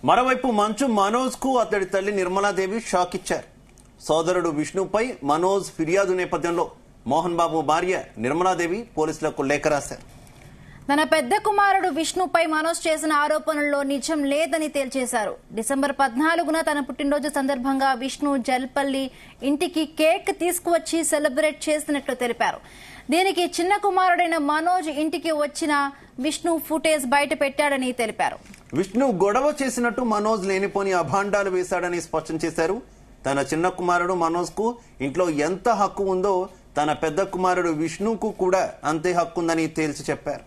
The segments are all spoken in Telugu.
మరోవైపు మంచు మనోజ్ కు అతడి తల్లి నిర్మలాదేవి షాక్ ఇచ్చారు. సోదరుడు విష్ణుపై మనోజ్ ఫిర్యాదు నేపథ్యంలో మోహన్ బాబు భార్య నిర్మలాదేవి పోలీసులకు లేఖ రాశారు. తన పెద్ద కుమారుడు విష్ణుపై మనోజ్ చేసిన ఆరోపణల్లో నిజం లేదని తేల్చేశారు. డిసెంబర్ 14న తన పుట్టినరోజు సందర్భంగా విష్ణు జల్పల్లి ఇంటికి కేక్ తీసుకువచ్చి సెలబ్రేట్ చేసినట్లు తెలిపారు. దీనికి చిన్న కుమారుడైన మనోజ్ ఇంటికి వచ్చిన విష్ణు ఫుటేజ్ బయట పెట్టాడని తెలిపారు. విష్ణు గొడవ చేసినట్టు మనోజ్ లేనిపోని అభాండాలు వేశాడని స్పష్టం చేశారు. తన చిన్న కుమారుడు మనోజ్ కు ఇంట్లో ఎంత హక్కు ఉందో తన పెద్ద కుమారుడు విష్ణుకు కూడా అంతే హక్కుందని తేల్చి చెప్పారు.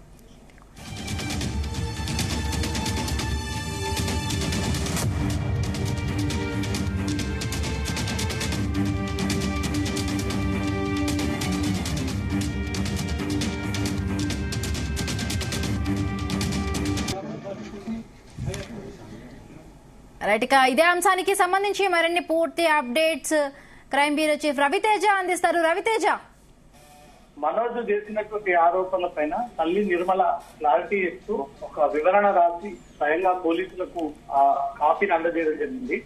రైట్, ఇక ఇదే అంశానికి సంబంధించి మరిన్ని పూర్తి updates crime bureau chief Raviteja అందిస్తారు. రవితేజ, మనోజ్ చేసినటువంటి ఆరోపణల పైన తల్లి నిర్మల క్లారిటీ ఇస్తూ ఒక వివరణ రాసి స్వయంగా పోలీసులకు ఆ కాపీని అందజేయడం జరిగింది.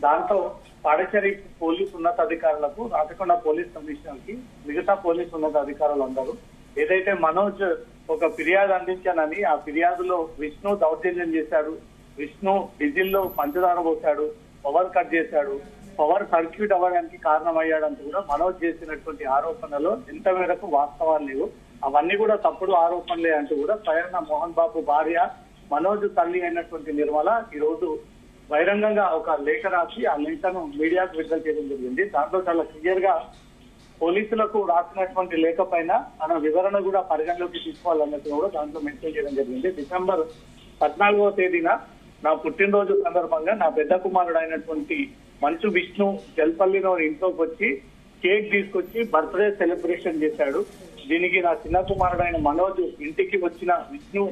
దాంతో పాడచేరి పోలీసు ఉన్నతాధికారులకు, రాచకొండ పోలీస్ కమిషనర్ కి, మిగతా పోలీసు ఉన్నతాధికారులు అందరూ ఏదైతే మనోజ్ ఒక ఫిర్యాదు అందించానని, ఆ ఫిర్యాదులో విష్ణు దౌర్జన్యం చేశాడు, విష్ణు డీజిల్ లో పంచదార పోశాడు, పవర్ కట్ చేశాడు, పవర్ సర్క్యూట్ అవ్వడానికి కారణమయ్యాడంటూ కూడా మనోజ్ చేసినటువంటి ఆరోపణలో ఎంత మేరకు వాస్తవాలు లేవు, అవన్నీ కూడా తప్పుడు ఆరోపణలే అంటూ కూడా స్వయంగా మోహన్ బాబు భార్య మనోజ్ తల్లి అయినటువంటి నిర్మల ఈ రోజు బహిరంగంగా ఒక లేఖ రాసి ఆ లేఖను మీడియాకు విడుదల చేయడం జరిగింది. దాంట్లో చాలా క్లియర్ గా పోలీసులకు రాసినటువంటి లేఖ పైన తన వివరణ కూడా పరిగణలోకి తీసుకోవాలన్నట్టు కూడా దాంట్లో మెన్షన్ చేయడం జరిగింది. డిసెంబర్ 14వ తేదీన నా పుట్టినరోజు సందర్భంగా నా పెద్ద కుమారుడు అయినటువంటి మంచు విష్ణు జల్పల్లిలో ఇంట్లోకి వచ్చి కేక్ తీసుకొచ్చి బర్త్డే సెలబ్రేషన్ చేశాడు. దీనికి నా చిన్న కుమారుడైన మనోజ్ ఇంటికి వచ్చిన విష్ణు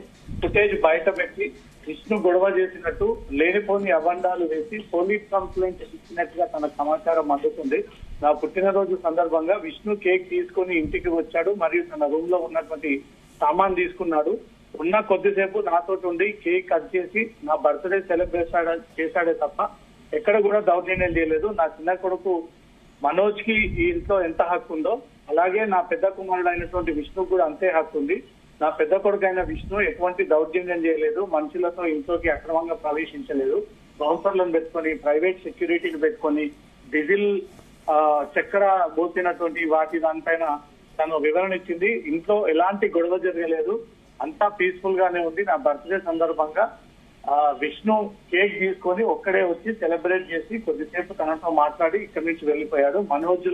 ఫుటేజ్ బయట పెట్టి విష్ణు గొడవ చేసినట్టు లేనిపోని అబండాలు వేసి పోలీస్ కంప్లైంట్ ఇచ్చినట్టుగా తనకు సమాచారం అందుతుంది. నా పుట్టినరోజు సందర్భంగా విష్ణు కేక్ తీసుకొని ఇంటికి వచ్చాడు, మరియు తన రూమ్ లో ఉన్నటువంటి సామాన్ తీసుకున్నాడు. ఉన్న కొద్దిసేపు నాతో ఉండి కేక్ కట్ చేసి నా బర్త్డే సెలబ్రేట్ చేశాడే తప్ప ఎక్కడ కూడా దౌర్జన్యం చేయలేదు. నా చిన్న కొడుకు మనోజ్ కి ఈ ఇంట్లో ఎంత హక్కు ఉందో అలాగే నా పెద్ద కుమారుడు అయినటువంటి విష్ణు కూడా అంతే హక్కు ఉంది. నా పెద్ద కొడుకు అయిన విష్ణు ఎటువంటి దౌర్జన్యం చేయలేదు, మనుషులతో ఇంట్లోకి అక్రమంగా ప్రవేశించలేదు. బౌన్సర్లను పెట్టుకొని, ప్రైవేట్ సెక్యూరిటీని పెట్టుకొని, డీజిల్ చక్కెర పోసినటువంటి వాటి దానిపైన తను వివరణ ఇచ్చింది. ఇంట్లో ఎలాంటి గొడవ జరగలేదు, అంతా పీస్ఫుల్ గానే ఉంది. నా బర్త్డే సందర్భంగా విష్ణు కేక్ తీసుకొని ఒక్కడే వచ్చి సెలబ్రేట్ చేసి కొద్దిసేపు తనతో మాట్లాడి ఇక్కడి నుంచి వెళ్లిపోయాడు. మనోజ్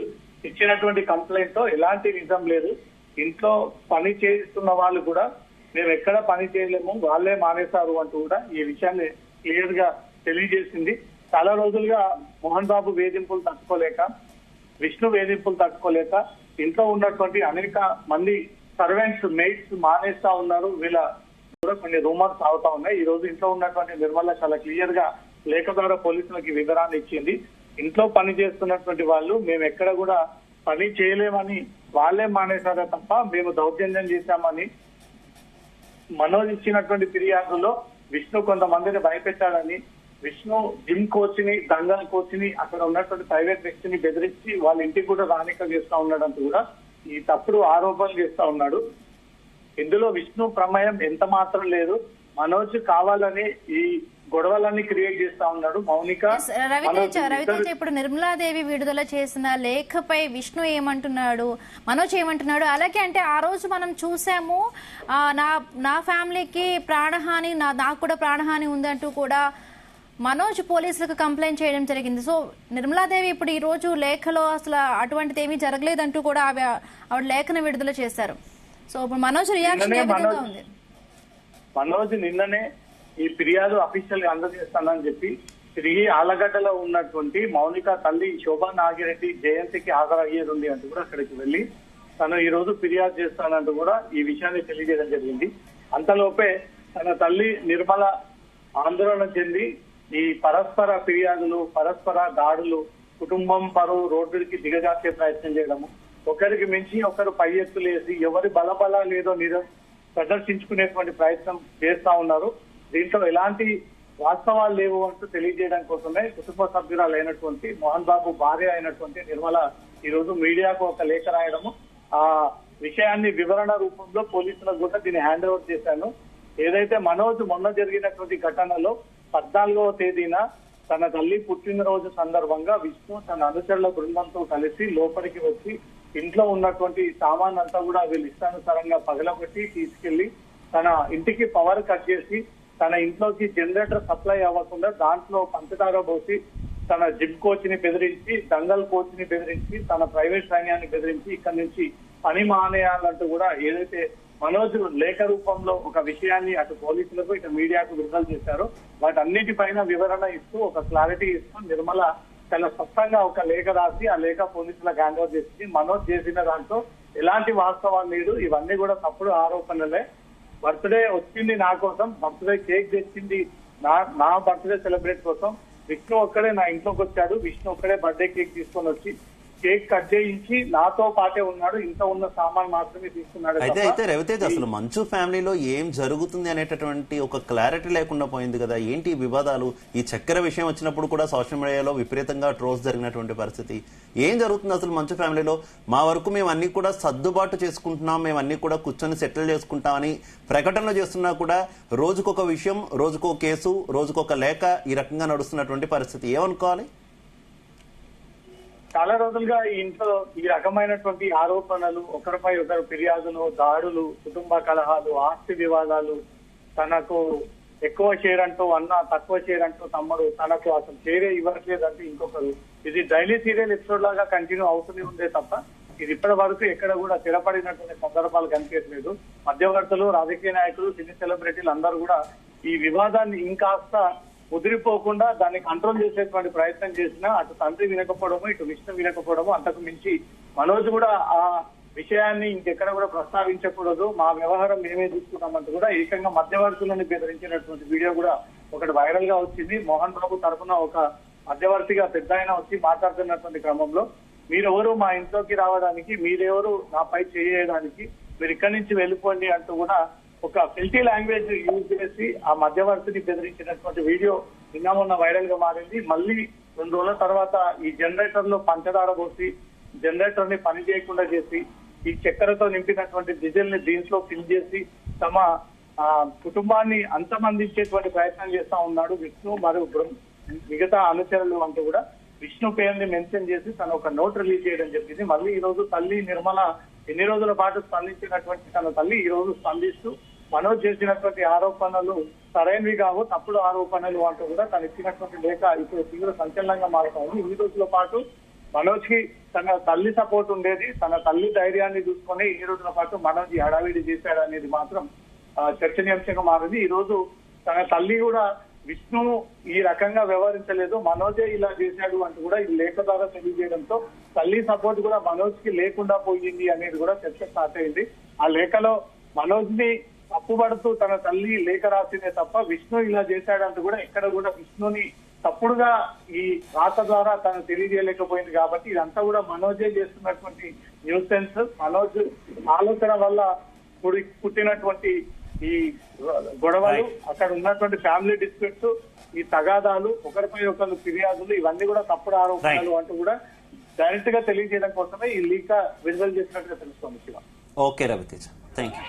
ఇచ్చినటువంటి కంప్లైంట్ తో ఎలాంటి నిజం లేదు. ఇంట్లో పని చేస్తున్న వాళ్ళు కూడా మేము ఎక్కడ పని చేయలేము, వాళ్ళే మానేశారు అంటూ కూడా ఈ విషయాన్ని క్లియర్ గా తెలియజేసింది. చాలా రోజులుగా మోహన్ బాబు వేధింపులు తట్టుకోలేక, విష్ణు వేధింపులు తట్టుకోలేక ఇంట్లో ఉన్నటువంటి అనేక మంది సర్వెంట్స్, మెయిట్స్ మానేస్తా ఉన్నారు. వీళ్ళ కూడా కొన్ని రూమర్స్ అవుతా ఉన్నాయి. ఈ రోజు ఇంట్లో ఉన్నటువంటి నిర్మల చాలా క్లియర్ గా లేఖ ద్వారా పోలీసులకి వివరాన్ని ఇచ్చింది. ఇంట్లో పని చేస్తున్నటువంటి వాళ్ళు మేము ఎక్కడ కూడా పని చేయలేమని వాళ్ళే మానేశారే తప్ప మేము దౌర్జన్యం చేశామని, మనోజ్ ఇచ్చినటువంటి ఫిర్యాదులో విష్ణు కొంతమందిని భయపెట్టాడని, విష్ణు జిమ్ కోచ్ ని, దంగల్ కోచ్ ని, అక్కడ ఉన్నటువంటి ప్రైవేట్ వ్యక్తిని బెదిరించి వాళ్ళ ఇంటికి కూడా రానిక చేస్తా ఉన్నాడంటూ కూడా ఈ తప్పుడు ఆరోపణలు చేస్తా ఉన్నాడు. ఇందులో విష్ణు ప్రమేయం ఎంత మాత్రం లేదు. మనోజ్ కావాలని ఈ గొడవలన్నీ క్రియేట్ చేస్తా ఉన్నాడు. మౌనిక, రవితేజ, ఇప్పుడు నిర్మలాదేవి విడుదల చేసిన లేఖపై విష్ణు ఏమంటున్నాడు, మనోజ్ ఏమంటున్నాడు? అలాగే అంటే ఆ రోజు మనం చూసాము నా ఫ్యామిలీకి ప్రాణహాని, నాకు కూడా ప్రాణహాని ఉందంటూ కూడా మనోజ్ పోలీసులకు కంప్లైంట్ చేయడం జరిగింది. సో నిర్మలాదేవి ఇప్పుడు ఈ రోజు లేఖలో అసలు అటువంటిది ఏమీ జరగలేదంటూ కూడా ఆవిడ లేఖను విడుదల చేశారు. సో ఇప్పుడు మనోజ్ రియాక్షన్ ఏ విధంగా ఉంది? మనోజ్ నిన్ననే ఈ ఫిర్యాదు అఫీషియల్ గా అందజేస్తానని చెప్పి తిరిగి ఆలగడ్డలో ఉన్నటువంటి మౌనిక తల్లి శోభా నాగిరెడ్డి జయంతికి హాజరయ్యేది ఉంది అంటూ కూడా అక్కడికి వెళ్లి తను ఈ రోజు ఫిర్యాదు చేస్తానంటూ కూడా ఈ విషయాన్ని తెలియజేయడం జరిగింది. అంతలోపే తన తల్లి నిర్మల ఆందోళన చెంది ఈ పరస్పర ఫిర్యాదులు, పరస్పర దాడులు, కుటుంబం పరువు రోడ్డుకి దిగజార్చే ప్రయత్నం చేయడము, ఒకరికి మించి ఒకరు పై ఎత్తులేసి ఎవరి బలబల లేదో ప్రదర్శించుకునేటువంటి ప్రయత్నం చేస్తా ఉన్నారు. దీంట్లో ఎలాంటి వాస్తవాలు లేవు అంటూ తెలియజేయడం కోసమే కుటుంబ సభ్యురాలైనటువంటి మోహన్ బాబు భార్య అయినటువంటి నిర్మల ఈ రోజు మీడియాకు ఒక లేఖ రాయడము, ఆ విషయాన్ని వివరణ రూపంలో పోలీసులకు కూడా దీన్ని హ్యాండ్ ఓవర్ చేశాను. ఏదైతే మనోజ్ మొన్న జరిగినటువంటి ఘటనలో 14వ తేదీన తన తల్లి పుట్టినరోజు సందర్భంగా విష్ణు తన అనుచరుల బృందంతో కలిసి లోపలికి వచ్చి ఇంట్లో ఉన్నటువంటి సామాన్ అంతా కూడా వీళ్ళు ఇష్టానుసారంగా పగలగొట్టి తీసుకెళ్లి తన ఇంటికి పవర్ కట్ చేసి తన ఇంట్లోకి జనరేటర్ సప్లై అవ్వకుండా దాంట్లో పంచదార పోసి తన జిమ్ కోచ్ ని బెదిరించి, దంగల్ కోచ్ ని బెదిరించి, తన ప్రైవేట్ సైన్యాన్ని బెదిరించి ఇక్కడి నుంచి పని మానేయాలంటూ కూడా ఏదైతే మనోజ్ లేఖ రూపంలో ఒక విషయాన్ని అటు పోలీసులకు ఇటు మీడియాకు విడుదల చేశారో వాటన్నిటిపైన వివరణ ఇస్తూ ఒక క్లారిటీ ఇస్తూ నిర్మల చాలా స్పష్టంగా ఒక లేఖ రాసి ఆ లేఖ పోలీసులకు హ్యాండ్ ఓవర్ చేసింది. మనోజ్ చేసిన దాంట్లో ఎలాంటి వాస్తవాలు లేదు, ఇవన్నీ కూడా తప్పుడు ఆరోపణలే. బర్త్డే వచ్చింది నా కోసం, బర్త్డే కేక్ తెచ్చింది నా బర్త్డే సెలబ్రేట్ కోసం. విష్ణు ఒక్కడే నా ఇంట్లోకి వచ్చాడు, విష్ణు ఒక్కడే బర్త్డే కేక్ తీసుకొని వచ్చి కేక్ కట్ చేయించి నాతో పాటే ఉన్నాడు, ఇంట్లో ఉన్న సామాన్ మాత్రమే తీసుకున్నాడు. అయితే రవితేజ్, అసలు మంచు ఫ్యామిలీలో ఏం జరుగుతుంది అనేటటువంటి ఒక క్లారిటీ లేకుండా పోయింది కదా. ఏంటి వివాదాలు? ఈ చక్కెర విషయం వచ్చినప్పుడు కూడా సోషల్ మీడియాలో విపరీతంగా ట్రోల్స్ జరిగినటువంటి పరిస్థితి. ఏం జరుగుతుంది అసలు మంచు ఫ్యామిలీలో? మా వరకు మేము అన్ని కూడా సర్దుబాటు చేసుకుంటున్నాం, మేము అన్ని కూడా కూర్చొని సెటిల్ చేసుకుంటామని ప్రకటనలు చేస్తున్నా కూడా రోజుకొక విషయం, రోజుకో కేసు, రోజుకొక లేఖ, ఈ రకంగా నడుస్తున్నటువంటి పరిస్థితి. ఏమనుకోవాలి? చాలా రోజులుగా ఈ ఇంట్లో ఈ రకమైనటువంటి ఆరోపణలు, ఒకరిపై ఒకరు ఫిర్యాదులు, దాడులు, కుటుంబ కలహాలు, ఆస్తి వివాదాలు, తనకు ఎక్కువ షేర్ అంటూ అన్న, తక్కువ షేర్ అంటూ తమ్ముడు, తనకు అసలు షేరే ఇవ్వట్లేదంటూ ఇంకొకరు, ఇది డైలీ సీరియల్ ఎపిసోడ్ లాగా కంటిన్యూ అవుతూనే ఉందే తప్ప ఇది ఇప్పటి వరకు ఎక్కడ కూడా స్థిరపడినటువంటి సందర్భాలు కనిపించలేదు. మధ్యవర్తులు, రాజకీయ నాయకులు, సినీ సెలబ్రిటీలు అందరూ కూడా ఈ వివాదాన్ని ఇంకాస్త ముదిరిపోకుండా దాన్ని కంట్రోల్ చేసేటువంటి ప్రయత్నం చేసినా అటు తండ్రి వినకపోవడము, ఇటు విష్ణు వినకపోవడము, అంతకు మించి మనోజ్ కూడా ఆ విషయాన్ని ఇంకెక్కడ కూడా ప్రస్తావించకూడదు, మా వ్యవహారం మేమే చూసుకున్నామంటూ కూడా ఏకంగా మధ్యవర్తులను బెదిరించినటువంటి వీడియో కూడా ఒకటి వైరల్ గా వచ్చింది. మోహన్ బాబు తరఫున ఒక మధ్యవర్తిగా పెద్ద ఆయన వచ్చి మాట్లాడుతున్నటువంటి క్రమంలో మీరెవరు మా ఇంట్లోకి రావడానికి, మీరెవరు నాపై చేయడానికి, మీరు ఇక్కడి నుంచి వెళ్ళిపోండి అంటూ కూడా ఒక ఫిల్టీ లాంగ్వేజ్ యూజ్ చేసి ఆ మధ్యవర్తిని బెదిరించినటువంటి వీడియో నిన్న మొన్న వైరల్ గా మారింది. మళ్ళీ 2 రోజుల తర్వాత ఈ జనరేటర్ లో పంచదార పోసి జనరేటర్ ని పని చేయకుండా చేసి ఈ చక్కెరతో నింపినటువంటి డీజిల్ ని దీంట్లో ఫిల్ చేసి తమ కుటుంబాన్ని అంతమందించేటువంటి ప్రయత్నం చేస్తా ఉన్నాడు విష్ణు మరియు మిగతా అనుచరులు అంటూ కూడా విష్ణు పేరుని మెన్షన్ చేసి తను ఒక నోట్ రిలీజ్ చేయడం జరిగింది. మళ్ళీ ఈ రోజు తల్లి నిర్మల ఎన్ని రోజుల పాటు స్పందించినటువంటి తన తల్లి ఈ రోజు స్పందిస్తూ మనోజ్ చేసినటువంటి ఆరోపణలు సరైనవి కావు, తప్పుడు ఆరోపణలు అంటూ కూడా తను ఇచ్చినటువంటి లేఖ ఇప్పుడు తీవ్ర సంచలనంగా మారుతోంది. ఇన్ని రోజుల పాటు మనోజ్ కి తన తల్లి సపోర్ట్ ఉండేది, తన తల్లి ధైర్యాన్ని చూసుకొని ఇన్ని రోజుల పాటు మనోజ్ హడావిడి చేశాడు అనేది మాత్రం చర్చనీయాంశంగా మారింది. ఈ రోజు తన తల్లి కూడా విష్ణు ఈ రకంగా వ్యవహరించలేదు, మనోజే ఇలా చేశాడు అంటూ కూడా ఈ లేఖ ద్వారా తెలియజేయడంతో తల్లి సపోర్ట్ కూడా మనోజ్ కి లేకుండా పోయింది అనేది కూడా చర్చ స్టార్ట్ అయింది. ఆ లేఖలో మనోజ్ ని తప్పుపడుతూ తన తల్లి లేఖ రాసిందే తప్ప విష్ణు ఇలా చేశాడంటూ కూడా ఎక్కడ కూడా విష్ణుని తప్పుడుగా ఈ రాత ద్వారా తను తెలియజేయలేకపోయింది. కాబట్టి ఇదంతా కూడా మనోజే చేస్తున్నటువంటి న్యూసెన్స్, మనోజ్ ఆలోచన వల్ల పుట్టినటువంటి ఈ గొడవలు, అక్కడ ఉన్నటువంటి ఫ్యామిలీ డిస్ప్యూట్స్, ఈ తగాదాలు, ఒకరిపై ఒకరు ఫిర్యాదులు, ఇవన్నీ కూడా తప్పుడు ఆరోపణలు అంటూ కూడా డైరెక్ట్ గా తెలియజేయడం కోసమే ఈ లీక విడుదల చేసినట్టుగా తెలుస్తోంది. Okay Raviteja, thank you.